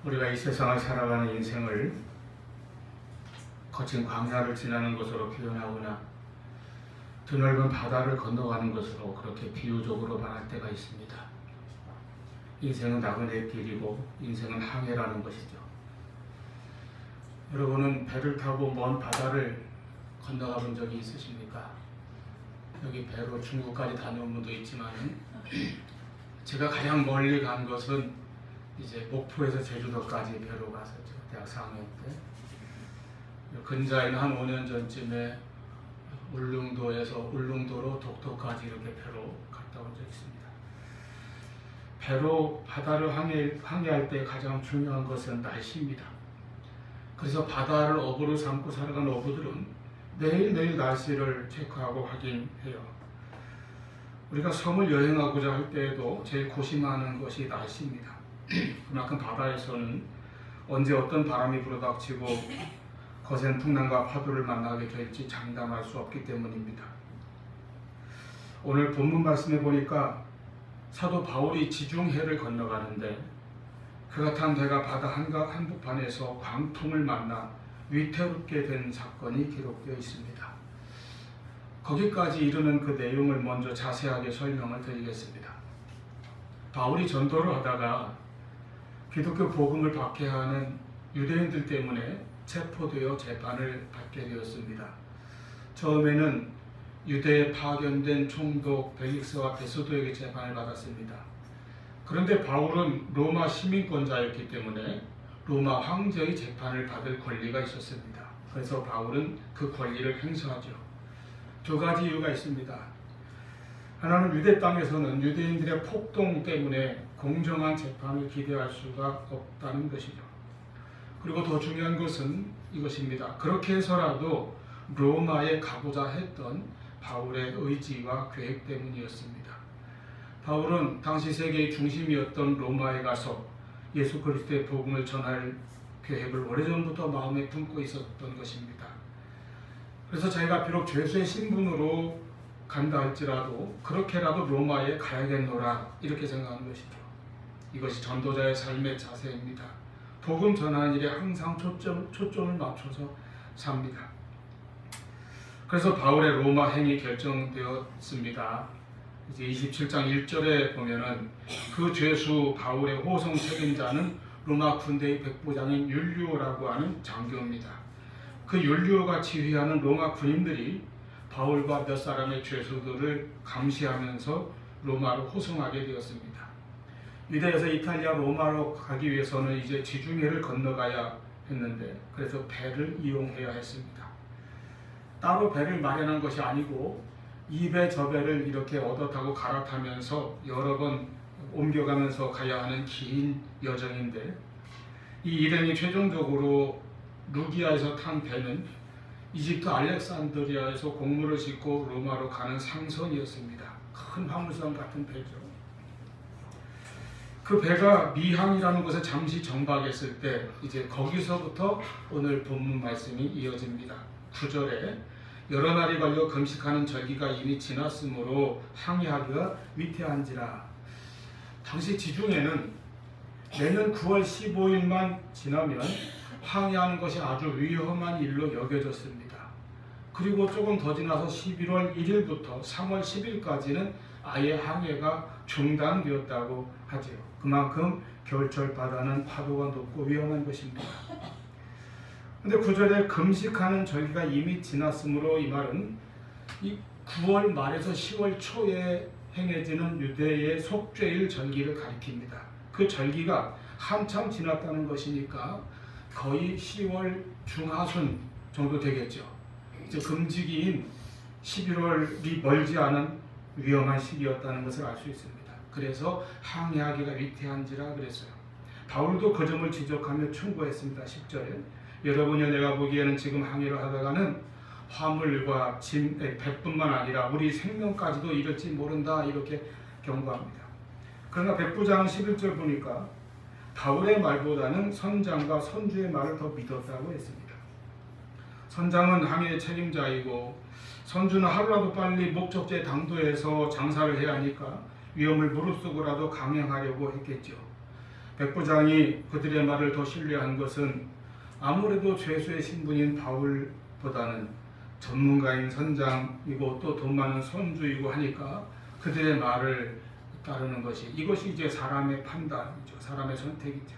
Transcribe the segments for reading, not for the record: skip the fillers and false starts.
우리가 이 세상을 살아가는 인생을 거친 광야를 지나는 것으로 표현하거나 드넓은 바다를 건너가는 것으로 그렇게 비유적으로 말할 때가 있습니다. 인생은 나그네 길이고 인생은 항해라는 것이죠. 여러분은 배를 타고 먼 바다를 건너가 본 적이 있으십니까? 여기 배로 중국까지 다녀온 분도 있지만 제가 가장 멀리 간 것은 이제 목포에서 제주도까지 배로 갔었죠. 대학 4학년 때. 근자에는 한 5년 전쯤에 울릉도로 독도까지 이렇게 배로 갔다 온 적이 있습니다. 배로 바다를 항해할 때 가장 중요한 것은 날씨입니다. 그래서 바다를 어부로 삼고 살아가는 어부들은 매일매일 날씨를 체크하고 확인해요. 우리가 섬을 여행하고자 할 때에도 제일 고심하는 것이 날씨입니다. 그만큼 바다에서는 언제 어떤 바람이 불어닥치고 거센 풍랑과 파도를 만나게 될지 장담할 수 없기 때문입니다. 오늘 본문 말씀에 보니까 사도 바울이 지중해를 건너가는데 그가 탄 배가 바다 한복판에서 광풍을 만나 위태롭게 된 사건이 기록되어 있습니다. 거기까지 이르는 그 내용을 먼저 자세하게 설명을 드리겠습니다. 바울이 전도를 하다가 기독교 복음을 박해하는 유대인들 때문에 체포되어 재판을 받게 되었습니다. 처음에는 유대에 파견된 총독 벨릭스와 베소도에게 재판을 받았습니다. 그런데 바울은 로마 시민권자였기 때문에 로마 황제의 재판을 받을 권리가 있었습니다. 그래서 바울은 그 권리를 행사하죠. 두 가지 이유가 있습니다. 하나는 유대 땅에서는 유대인들의 폭동 때문에 공정한 재판을 기대할 수가 없다는 것이죠. 그리고 더 중요한 것은 이것입니다. 그렇게 해서라도 로마에 가고자 했던 바울의 의지와 계획 때문이었습니다. 바울은 당시 세계의 중심이었던 로마에 가서 예수 그리스도의 복음을 전할 계획을 오래전부터 마음에 품고 있었던 것입니다. 그래서 자기가 비록 죄수의 신분으로 간다 할지라도 그렇게라도 로마에 가야겠노라 이렇게 생각하는 것이죠. 이것이 전도자의 삶의 자세입니다. 복음 전하는 일에 항상 초점을 맞춰서 삽니다. 그래서 바울의 로마 행이 결정되었습니다. 이제 27장 1절에 보면은 그 죄수 바울의 호송 책임자는 로마 군대의 백부장인 율리오라고 하는 장교입니다. 그 율리오가 지휘하는 로마 군인들이 바울과 몇 사람의 죄수들을 감시하면서 로마로 호송하게 되었습니다. 유대에서 이탈리아 로마로 가기 위해서는 이제 지중해를 건너가야 했는데 그래서 배를 이용해야 했습니다. 따로 배를 마련한 것이 아니고 이 배 저 배를 이렇게 얻어 타고 갈아타면서 여러 번 옮겨가면서 가야 하는 긴 여정인데 이 일행이 최종적으로 루기아에서 탄 배는 이집트 알렉산드리아에서 공물을 싣고 로마로 가는 상선이었습니다. 큰 화물선 같은 배죠. 그 배가 미항이라는 곳에 잠시 정박했을 때 이제 거기서부터 오늘 본문 말씀이 이어집니다. 9절에 여러 날이 걸려 금식하는 절기가 이미 지났으므로 항해하기가 위태한지라. 당시 지중해는 내년 9월 15일만 지나면 항해하는 것이 아주 위험한 일로 여겨졌습니다. 그리고 조금 더 지나서 11월 1일부터 3월 10일까지는 아예 항해가 중단되었다고 하죠. 그만큼 겨울철 바다는 파도가 높고 위험한 것입니다. 근데 9절에 금식하는 절기가 이미 지났으므로 이 말은 이 9월 말에서 10월 초에 행해지는 유대의 속죄일 절기를 가리킵니다. 그 절기가 한참 지났다는 것이니까 거의 10월 중하순 정도 되겠죠. 이제 금지기인 11월이 멀지 않은 위험한 시기였다는 것을 알 수 있습니다. 그래서 항해하기가 위태한지라 그랬어요. 바울도 그 점을 지적하며 충고했습니다. 10절에 여러분이 내가 보기에는 지금 항해를 하다가는 화물과 짐, 배뿐만 아니라 우리 생명까지도 이럴지 모른다 이렇게 경고합니다. 그러나 백부장은 11절 보니까 바울의 말보다는 선장과 선주의 말을 더 믿었다고 했습니다. 선장은 항해의 책임자이고 선주는 하루라도 빨리 목적지에 당도해서 장사를 해야 하니까 위험을 무릅쓰고라도 강행하려고 했겠죠. 백부장이 그들의 말을 더 신뢰한 것은 아무래도 죄수의 신분인 바울보다는 전문가인 선장이고 또 돈 많은 선주이고 하니까 그들의 말을 따르는 것이, 이것이 이제 사람의 판단이죠. 사람의 선택이죠.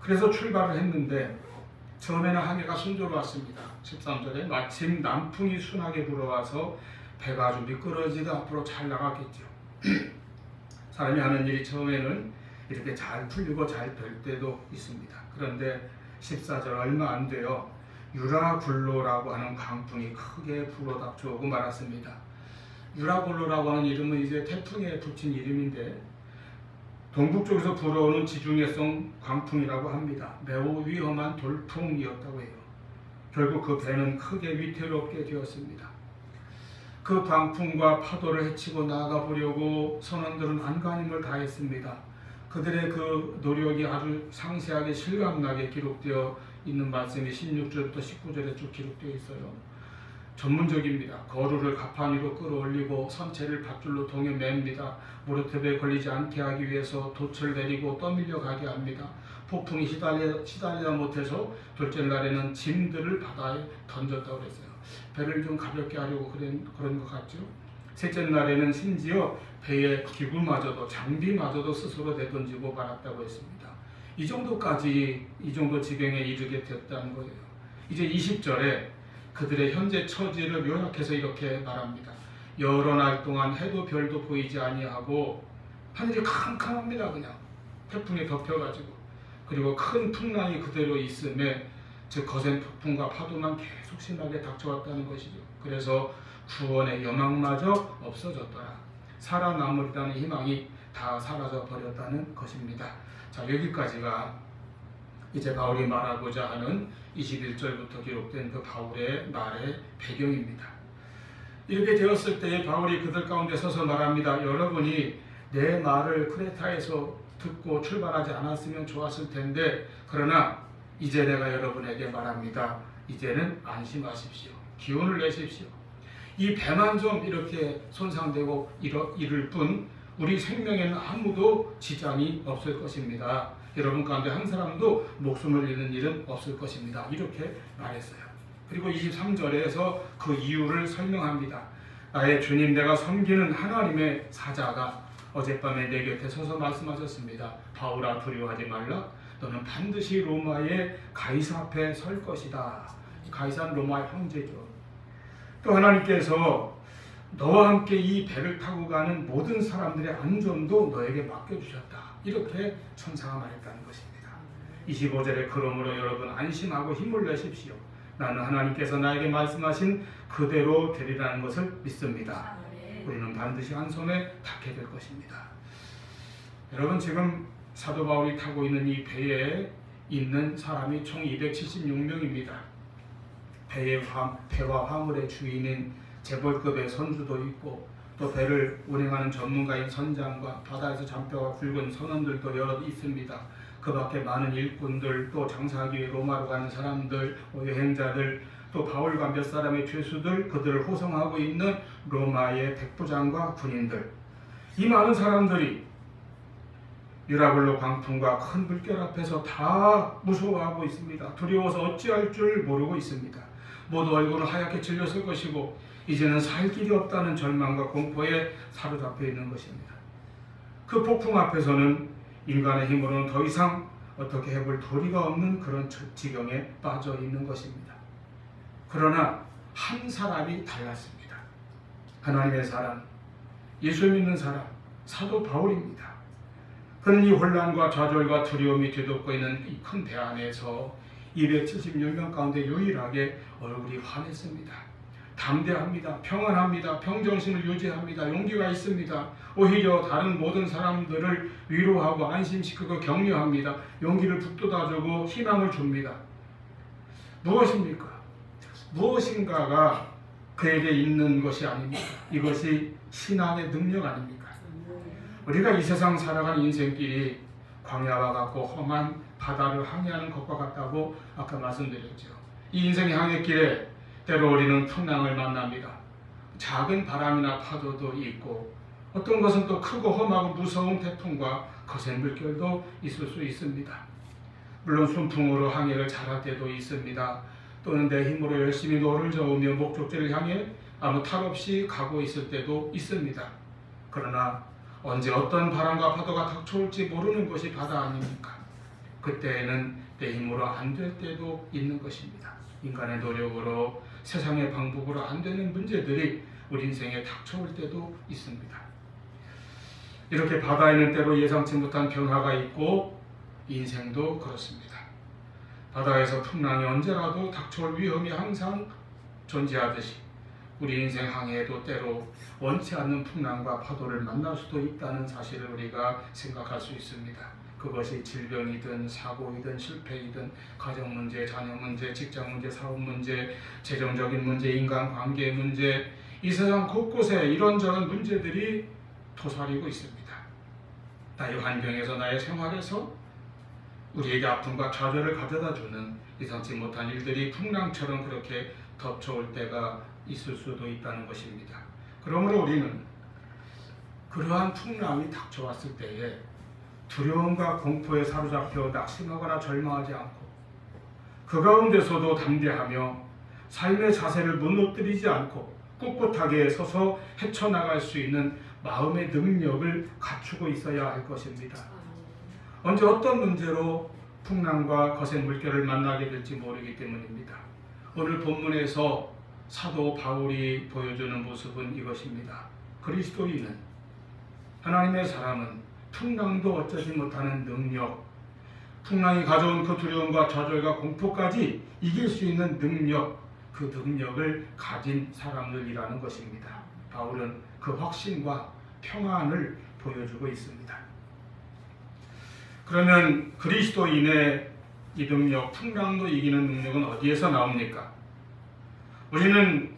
그래서 출발을 했는데 처음에는 항해가 순조로웠습니다. 13절에 마침 남풍이 순하게 불어와서 배가 아주 미끄러지다 앞으로 잘 나가겠죠. 사람이 하는 일이 처음에는 이렇게 잘 풀리고 잘 될 때도 있습니다. 그런데 14절 얼마 안 돼요. 유라굴로라고 하는 강풍이 크게 불어닥쳐 오고 말았습니다. 유라굴로라고 하는 이름은 이제 태풍에 붙인 이름인데 동북쪽에서 불어오는 지중해성 광풍이라고 합니다. 매우 위험한 돌풍이었다고 해요. 결국 그 배는 크게 위태롭게 되었습니다. 그 광풍과 파도를 헤치고 나아가 보려고 선원들은 안간힘을 다했습니다. 그들의 그 노력이 아주 상세하게 실감나게 기록되어 있는 말씀이 16절부터 19절에 쭉 기록되어 있어요. 전문적입니다. 거루를 가판 위로 끌어올리고 선체를 밧줄로 동에 맵니다. 모래톱에 걸리지 않게 하기 위해서 돛을 내리고 떠밀려 가게 합니다. 폭풍이 시달리다 못해서 둘째 날에는 짐들을 바다에 던졌다고 그랬어요. 배를 좀 가볍게 하려고 그런 것 같죠. 셋째 날에는 심지어 배의 기구마저도 장비마저도 스스로 내던지고 말았다고 했습니다. 이 정도 지경에 이르게 됐다는 거예요. 이제 20절에 그들의 현재 처지를 요약해서 이렇게 말합니다. 여러 날 동안 해도 별도 보이지 아니하고 하늘이 캄캄합니다. 그냥 태풍에 덮여가지고, 그리고 큰 풍랑이 그대로 있음에 즉 거센 폭풍과 파도만 계속 심하게 닥쳐왔다는 것이죠. 그래서 구원의 여망마저 없어졌더라. 살아남으리라는 희망이 다 사라져 버렸다는 것입니다. 자, 여기까지가 이제 바울이 말하고자 하는 21절부터 기록된 그 바울의 말의 배경입니다. 이렇게 되었을 때 바울이 그들 가운데 서서 말합니다. 여러분이 내 말을 크레타에서 듣고 출발하지 않았으면 좋았을 텐데, 그러나 이제 내가 여러분에게 말합니다. 이제는 안심하십시오. 기운을 내십시오. 이 배만 좀 이렇게 손상되고 이를 뿐 우리 생명에는 아무도 지장이 없을 것입니다. 여러분 가운데 한 사람도 목숨을 잃는 일은 없을 것입니다. 이렇게 말했어요. 그리고 23절에서 그 이유를 설명합니다. 나의 주님, 내가 섬기는 하나님의 사자가 어젯밤에 내 곁에 서서 말씀하셨습니다. 바울아, 두려워하지 말라. 너는 반드시 로마의 가이사 앞에 설 것이다. 가이사는 로마의 황제죠. 또 하나님께서 너와 함께 이 배를 타고 가는 모든 사람들의 안전도 너에게 맡겨주셨다. 이렇게 천사가 말했다는 것입니다. 25절에 그러므로 여러분 안심하고 힘을 내십시오. 나는 하나님께서 나에게 말씀하신 그대로 되리라는 것을 믿습니다. 우리는 반드시 한 손에 닿게 될 것입니다. 여러분, 지금 사도 바울이 타고 있는 이 배에 있는 사람이 총 276명입니다. 배와 화물의 주인인 재벌급의 선주도 있고, 또 배를 운행하는 전문가인 선장과 바다에서 잔뼈가 굵은 선원들도 여럿 있습니다. 그 밖에 많은 일꾼들, 또 장사하기 위해 로마로 가는 사람들, 여행자들, 또 바울과 몇 사람의 죄수들, 그들을 호송하고 있는 로마의 백부장과 군인들, 이 많은 사람들이 유라굴로 광풍과 큰 물결 앞에서 다 무서워하고 있습니다. 두려워서 어찌할 줄 모르고 있습니다. 모두 얼굴은 하얗게 질렸을 것이고 이제는 살 길이 없다는 절망과 공포에 사로잡혀 있는 것입니다. 그 폭풍 앞에서는 인간의 힘으로는 더 이상 어떻게 해볼 도리가 없는 그런 지경에 빠져 있는 것입니다. 그러나 한 사람이 달랐습니다. 하나님의 사람, 예수 믿는 사람, 사도 바울입니다. 그는 이 혼란과 좌절과 두려움이 뒤덮고 있는 이 큰 배 안에서 276명 가운데 유일하게 얼굴이 환했습니다. 담대합니다. 평안합니다. 평정심을 유지합니다. 용기가 있습니다. 오히려 다른 모든 사람들을 위로하고 안심시키고 격려합니다. 용기를 북돋아주고 희망을 줍니다. 무엇입니까? 무엇인가가 그에게 있는 것이 아닙니까? 이것이 신앙의 능력 아닙니까? 우리가 이 세상 살아가는 인생길이 광야와 같고 험한 바다를 항해하는 것과 같다고 아까 말씀드렸죠. 이 인생의 항해길에 때로 우리는 풍랑을 만납니다. 작은 바람이나 파도도 있고, 어떤 것은 또 크고 험하고 무서운 태풍과 거센 물결도 있을 수 있습니다. 물론 순풍으로 항해를 잘할 때도 있습니다. 또는 내 힘으로 열심히 노를 저으며 목적지를 향해 아무 탈 없이 가고 있을 때도 있습니다. 그러나 언제 어떤 바람과 파도가 닥쳐올지 모르는 것이 바다 아닙니까? 그때에는 내 힘으로 안 될 때도 있는 것입니다. 인간의 노력으로, 세상의 방법으로 안 되는 문제들이 우리 인생에 닥쳐올 때도 있습니다. 이렇게 바다에는 때로 예상치 못한 변화가 있고 인생도 그렇습니다. 바다에서 풍랑이 언제라도 닥쳐올 위험이 항상 존재하듯이 우리 인생 항해에도 때로 원치 않는 풍랑과 파도를 만날 수도 있다는 사실을 우리가 생각할 수 있습니다. 그것이 질병이든 사고이든 실패이든 가정 문제, 자녀 문제, 직장 문제, 사업 문제, 재정적인 문제, 인간관계 문제, 이 세상 곳곳에 이런저런 문제들이 도사리고 있습니다. 나의 환경에서, 나의 생활에서 우리에게 아픔과 좌절을 가져다주는 예상치 못한 일들이 풍랑처럼 그렇게 덮쳐올 때가 있을 수도 있다는 것입니다. 그러므로 우리는 그러한 풍랑이 닥쳐왔을 때에 두려움과 공포에 사로잡혀 낙심하거나 절망하지 않고 그 가운데서도 담대하며 삶의 자세를 무너뜨리지 않고 꿋꿋하게 서서 헤쳐나갈 수 있는 마음의 능력을 갖추고 있어야 할 것입니다. 언제 어떤 문제로 풍랑과 거센 물결을 만나게 될지 모르기 때문입니다. 오늘 본문에서 사도 바울이 보여주는 모습은 이것입니다. 그리스도인은, 하나님의 사람은 풍랑도 어쩌지 못하는 능력, 풍랑이 가져온 그 두려움과 좌절과 공포까지 이길 수 있는 능력, 그 능력을 가진 사람들이라는 것입니다. 바울은 그 확신과 평안을 보여주고 있습니다. 그러면 그리스도인의 이 능력, 풍랑도 이기는 능력은 어디에서 나옵니까? 우리는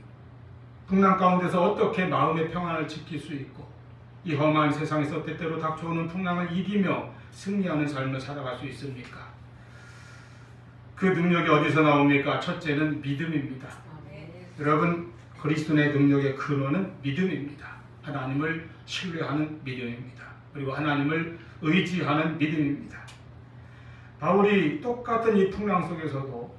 풍랑 가운데서 어떻게 마음의 평안을 지킬 수 있고 이 험한 세상에서 때때로 닥쳐오는 풍랑을 이기며 승리하는 삶을 살아갈 수 있습니까? 그 능력이 어디서 나옵니까? 첫째는 믿음입니다. 여러분, 그리스도의 능력의 근원은 믿음입니다. 하나님을 신뢰하는 믿음입니다. 그리고 하나님을 의지하는 믿음입니다. 바울이 똑같은 이 풍랑 속에서도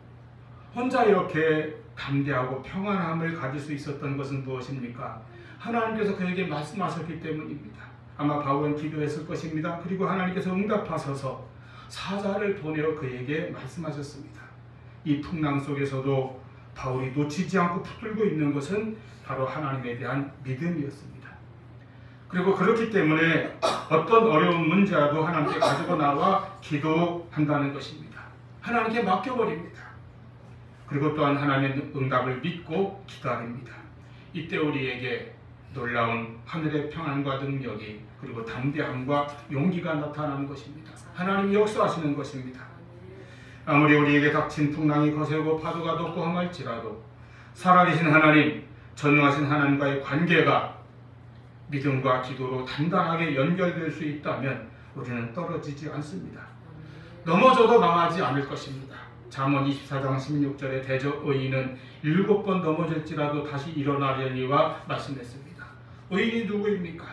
혼자 이렇게 담대하고 평안함을 가질 수 있었던 것은 무엇입니까? 하나님께서 그에게 말씀하셨기 때문입니다. 아마 바울은 기도했을 것입니다. 그리고 하나님께서 응답하셔서 사자를 보내어 그에게 말씀하셨습니다. 이 풍랑 속에서도 바울이 놓치지 않고 붙들고 있는 것은 바로 하나님에 대한 믿음이었습니다. 그리고 그렇기 때문에 어떤 어려운 문제라도 하나님께 가지고 나와 기도한다는 것입니다. 하나님께 맡겨버립니다. 그리고 또한 하나님의 응답을 믿고 기다립니다. 이때 우리에게 놀라운 하늘의 평안과 능력이, 그리고 담대함과 용기가 나타나는 것입니다. 하나님이 역사하시는 것입니다. 아무리 우리에게 닥친 풍랑이 거세고 파도가 높고 험할지라도 살아계신 하나님, 전능하신 하나님과의 관계가 믿음과 기도로 단단하게 연결될 수 있다면 우리는 떨어지지 않습니다. 넘어져도 망하지 않을 것입니다. 잠언 24장 16절에 대저 의인은 7번 넘어질지라도 다시 일어나려니와 말씀했습니다. 의인이 누구입니까?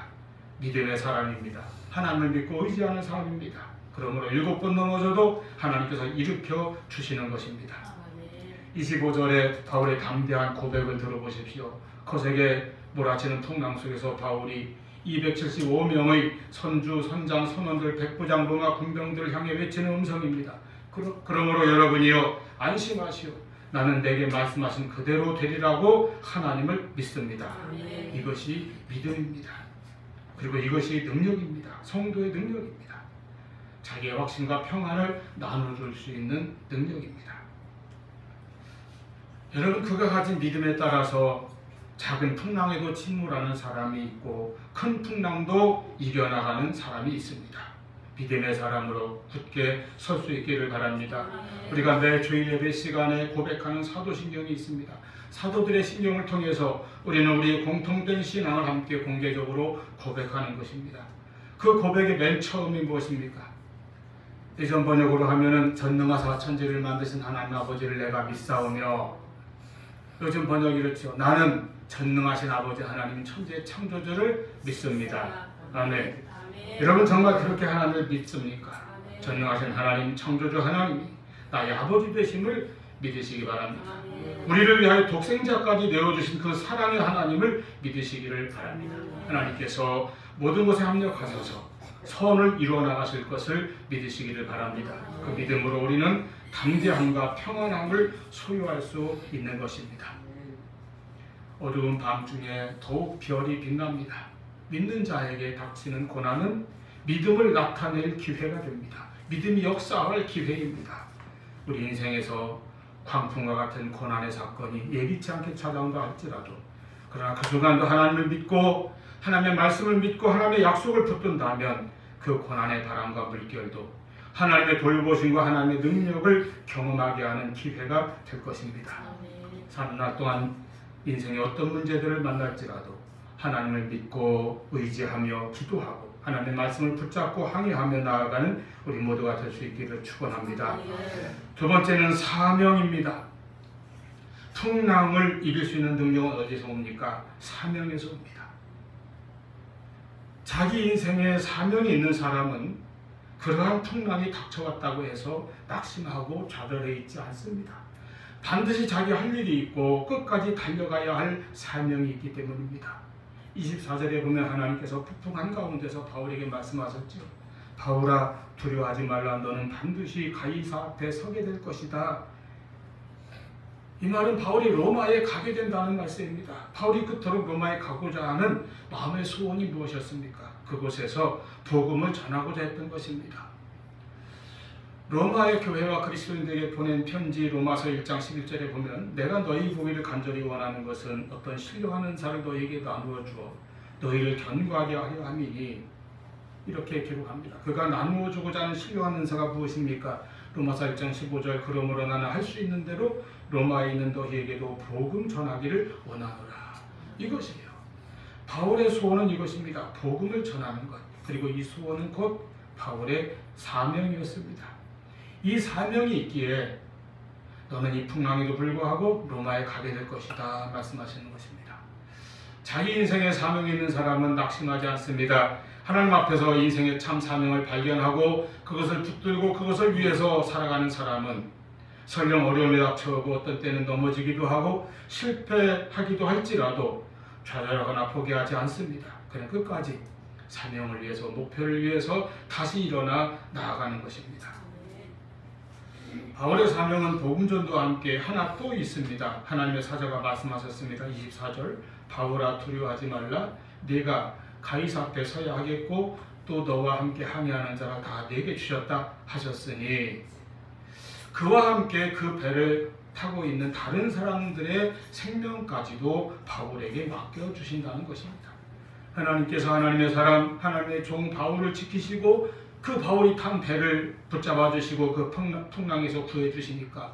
믿음의 사람입니다. 하나님을 믿고 의지하는 사람입니다. 그러므로 7번 넘어져도 하나님께서 일으켜 주시는 것입니다. 25절에 바울의 담대한 고백을 들어보십시오. 거세게 몰아치는 풍랑 속에서 바울이 275명의 선주, 선장, 선원들, 백부장, 로마 군병들을 향해 외치는 음성입니다. 그러므로 여러분이여 안심하시오. 나는 내게 말씀하신 그대로 되리라고 하나님을 믿습니다. 이것이 믿음입니다. 그리고 이것이 능력입니다. 성도의 능력입니다. 자기의 확신과 평안을 나눠줄 수 있는 능력입니다. 여러분, 그가 가진 믿음에 따라서 작은 풍랑에도 침몰하는 사람이 있고 큰 풍랑도 이겨나가는 사람이 있습니다. 믿음의 사람으로 굳게 설 수 있기를 바랍니다. 우리가 매 주일 예배 시간에 고백하는 사도신경이 있습니다. 사도들의 신경을 통해서 우리는 우리의 공통된 신앙을 함께 공개적으로 고백하는 것입니다. 그 고백의 맨 처음이 무엇입니까? 예전 번역으로 하면은 전능하사 천지를 만드신 하나님 아버지를 내가 믿사오며, 요즘 번역이 이렇죠. 나는 전능하신 아버지 하나님 천지의 창조주를 믿습니다. 아멘. 여러분 정말 그렇게 하나님을 믿습니까? 전능하신 하나님, 창조주 하나님이 나의 아버지 되심을 믿으시기 바랍니다. 우리를 위하여 독생자까지 내어주신 그 사랑의 하나님을 믿으시기를 바랍니다. 하나님께서 모든 것에 합력하셔서 선을 이루어 나가실 것을 믿으시기를 바랍니다. 그 믿음으로 우리는 담대함과 평안함을 소유할 수 있는 것입니다. 어두운 밤중에 더욱 별이 빛납니다. 믿는 자에게 닥치는 고난은 믿음을 나타낼 기회가 됩니다. 믿음이 역사할 기회입니다. 우리 인생에서 광풍과 같은 고난의 사건이 예기치 않게 찾아온다 할지라도, 그러나 그 순간도 하나님을 믿고 하나님의 말씀을 믿고 하나님의 약속을 붙든다면 그 고난의 바람과 물결도 하나님의 돌보심과 하나님의 능력을 경험하게 하는 기회가 될 것입니다. 사는 날 동안 인생의 어떤 문제들을 만날지라도 하나님을 믿고 의지하며 기도하고 하나님의 말씀을 붙잡고 항해하며 나아가는 우리 모두가 될 수 있기를 축원합니다. 두 번째는 사명입니다. 풍랑을 이길 수 있는 능력은 어디서 옵니까? 사명에서 옵니다. 자기 인생에 사명이 있는 사람은 그러한 풍랑이 닥쳐왔다고 해서 낙심하고 좌절해 있지 않습니다. 반드시 자기 할 일이 있고 끝까지 달려가야 할 사명이 있기 때문입니다. 24절에 보면 하나님께서 폭풍 한가운데서 바울에게 말씀하셨죠. 바울아, 두려워하지 말라. 너는 반드시 가이사 앞에 서게 될 것이다. 이 말은 바울이 로마에 가게 된다는 말씀입니다. 바울이 그토록 로마에 가고자 하는 마음의 소원이 무엇이었습니까? 그곳에서 복음을 전하고자 했던 것입니다. 로마의 교회와 그리스도인들에게 보낸 편지 로마서 1장 11절에 보면 내가 너희 보기를 간절히 원하는 것은 어떤 신뢰하는 자를 너희에게 나누어 주어 너희를 견고하게 하려 함이니, 이렇게 기록합니다. 그가 나누어 주고자 하는 신뢰하는 자가 무엇입니까? 로마서 1장 15절 그러므로 나는 할 수 있는 대로 로마에 있는 너희에게도 복음 전하기를 원하노라. 이것이에요. 바울의 소원은 이것입니다. 복음을 전하는 것. 그리고 이 소원은 곧 바울의 사명이었습니다. 이 사명이 있기에 너는 이 풍랑에도 불구하고 로마에 가게 될 것이다 말씀하시는 것입니다. 자기 인생에 사명이 있는 사람은 낙심하지 않습니다. 하나님 앞에서 인생의 참 사명을 발견하고 그것을 붙들고 그것을 위해서 살아가는 사람은 설령 어려움에 닥쳐오고 어떤 때는 넘어지기도 하고 실패하기도 할지라도 좌절하거나 포기하지 않습니다. 그냥 끝까지 사명을 위해서, 목표를 위해서 다시 일어나 나아가는 것입니다. 바울의 사명은 복음전도와 함께 하나 또 있습니다. 하나님의 사자가 말씀하셨습니다. 24절 바울아, 두려워하지 말라. 네가 가이사 앞에 서야 하겠고 또 너와 함께 항해하는 자라 다 네게 주셨다 하셨으니, 그와 함께 그 배를 타고 있는 다른 사람들의 생명까지도 바울에게 맡겨주신다는 것입니다. 하나님께서 하나님의 사람, 하나님의 종 바울을 지키시고 그 바울이 탄 배를 붙잡아 주시고 그 풍랑에서 구해 주시니까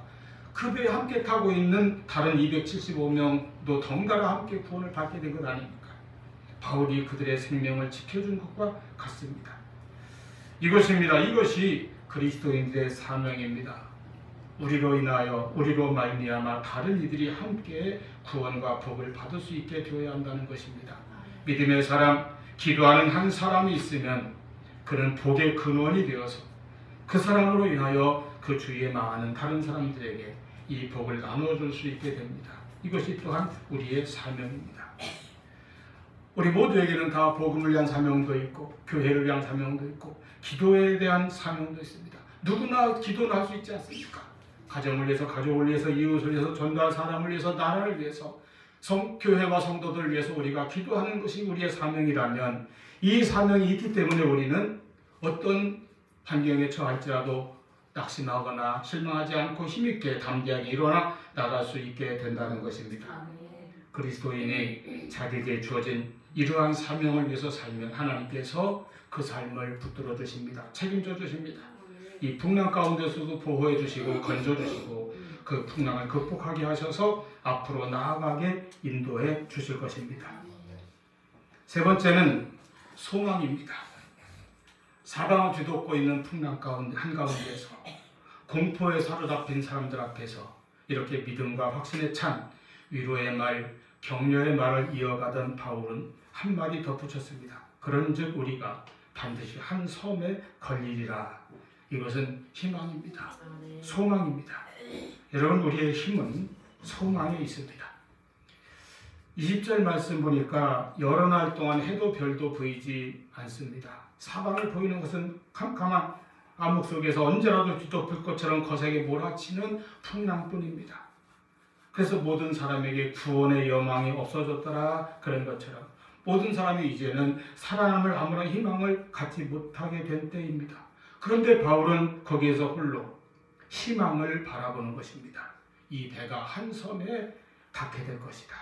그 배에 함께 타고 있는 다른 275명도 덩달아 함께 구원을 받게 된 것 아닙니까? 바울이 그들의 생명을 지켜준 것과 같습니다. 이것입니다. 이것이 그리스도인들의 사명입니다. 우리로 인하여, 우리로 말미암아 다른 이들이 함께 구원과 복을 받을 수 있게 되어야 한다는 것입니다. 믿음의 사람, 기도하는 한 사람이 있으면 그는 복의 근원이 되어서 그 사람으로 인하여 그 주위에 많은 다른 사람들에게 이 복을 나누어줄 수 있게 됩니다. 이것이 또한 우리의 사명입니다. 우리 모두에게는 다 복음을 위한 사명도 있고 교회를 위한 사명도 있고 기도에 대한 사명도 있습니다. 누구나 기도는 할 수 있지 않습니까? 가정을 위해서, 가족을 위해서, 이웃을 위해서, 전도할 사람을 위해서, 나라를 위해서, 교회와 성도들을 위해서 우리가 기도하는 것이 우리의 사명이라면, 이 사명이 있기 때문에 우리는 어떤 환경에 처할지라도 낙심하거나 실망하지 않고 힘있게 담대하게 일어나 나갈 수 있게 된다는 것입니다. 그리스도인이 자기에게 주어진 이러한 사명을 위해서 살면 하나님께서 그 삶을 붙들어 주십니다. 책임져 주십니다. 이 풍랑 가운데서도 보호해 주시고 건져 주시고 그 풍랑을 극복하게 하셔서 앞으로 나아가게 인도해 주실 것입니다. 세 번째는 소망입니다. 사방을 뒤덮고 있는 풍랑 가운데 한가운데서 공포에 사로잡힌 사람들 앞에서 이렇게 믿음과 확신에 찬 위로의 말, 격려의 말을 이어가던 바울은 한마디 덧붙였습니다. 그런즉 우리가 반드시 한 섬에 걸리리라. 이것은 희망입니다. 소망입니다. 여러분, 우리의 힘은 소망에 있습니다. 20절 말씀 보니까 여러 날 동안 해도 별도 보이지 않습니다. 사방을 보이는 것은 캄캄한 암흑 속에서 언제라도 뒤덮을 것처럼 거세게 몰아치는 풍랑뿐입니다. 그래서 모든 사람에게 구원의 여망이 없어졌더라 그런 것처럼 모든 사람이 이제는 살아남을 아무런 희망을 갖지 못하게 된 때입니다. 그런데 바울은 거기에서 홀로 희망을 바라보는 것입니다. 이 배가 한 섬에 닿게 될 것이다.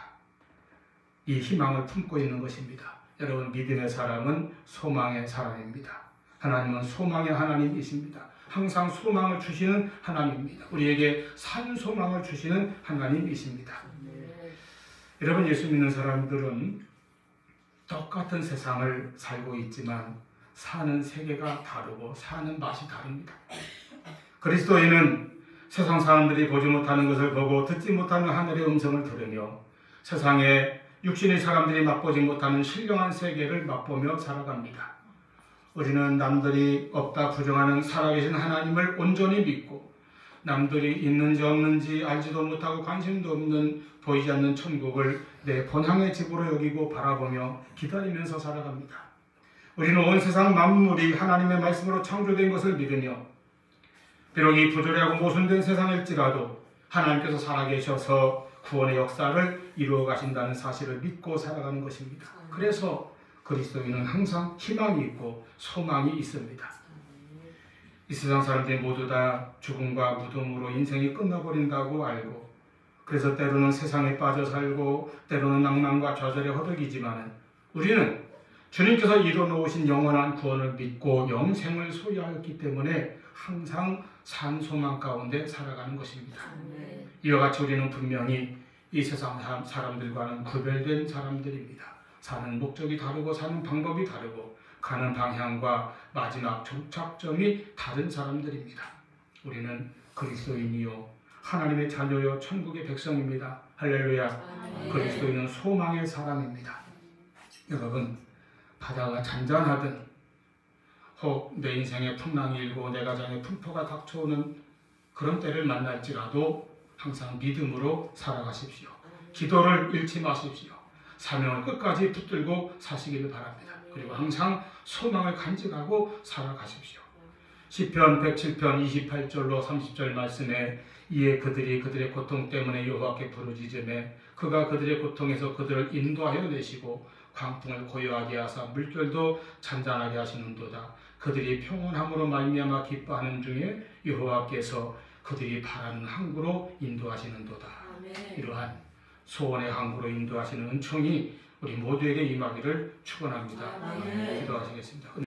이 희망을 품고 있는 것입니다. 여러분, 믿음의 사람은 소망의 사람입니다. 하나님은 소망의 하나님이십니다. 항상 소망을 주시는 하나님입니다. 우리에게 산 소망을 주시는 하나님이십니다. 여러분, 예수 믿는 사람들은 똑같은 세상을 살고 있지만 사는 세계가 다르고 사는 맛이 다릅니다. 그리스도인은 세상 사람들이 보지 못하는 것을 보고 듣지 못하는 하늘의 음성을 들으며 세상에 육신의 사람들이 맛보지 못하는 신령한 세계를 맛보며 살아갑니다. 우리는 남들이 없다 부정하는 살아계신 하나님을 온전히 믿고 남들이 있는지 없는지 알지도 못하고 관심도 없는 보이지 않는 천국을 내 본향의 집으로 여기고 바라보며 기다리면서 살아갑니다. 우리는 온 세상 만물이 하나님의 말씀으로 창조된 것을 믿으며 비록 이 부조리하고 모순된 세상일지라도 하나님께서 살아계셔서 구원의 역사를 이루어 가신다는 사실을 믿고 살아가는 것입니다. 그래서 그리스도인은 항상 희망이 있고 소망이 있습니다. 이 세상 사람들이 모두 다 죽음과 무덤으로 인생이 끝나버린다고 알고 그래서 때로는 세상에 빠져 살고 때로는 낭만과 좌절에 허덕이지만 우리는 주님께서 이루어놓으신 영원한 구원을 믿고 영생을 소유하였기 때문에 항상 산 소망 가운데 살아가는 것입니다. 이와 같이 우리는 분명히 이 세상 사람들과는 구별된 사람들입니다. 사는 목적이 다르고 사는 방법이 다르고 가는 방향과 마지막 종착점이 다른 사람들입니다. 우리는 그리스도인이요 하나님의 자녀요 천국의 백성입니다. 할렐루야. 그리스도인은 소망의 사람입니다. 여러분, 바다가 잔잔하든 혹 내 인생에 풍랑이 일고 내 가정에 풍토가 닥쳐오는 그런 때를 만날지라도 항상 믿음으로 살아가십시오. 기도를 잃지 마십시오. 사명을 끝까지 붙들고 사시기를 바랍니다. 그리고 항상 소망을 간직하고 살아가십시오. 시편 107편 28절로 30절 말씀에 이에 그들이 그들의 고통 때문에 여호와께 부르짖으매 그가 그들의 고통에서 그들을 인도하여 내시고 광풍을 고요하게 하사 물결도 잔잔하게 하시는도다. 그들이 평온함으로 말미암아 기뻐하는 중에 여호와께서 그들이 바라는 항구로 인도하시는도다. 이러한 소원의 항구로 인도하시는 은총이 우리 모두에게 임하기를 축원합니다. 기도하시겠습니다.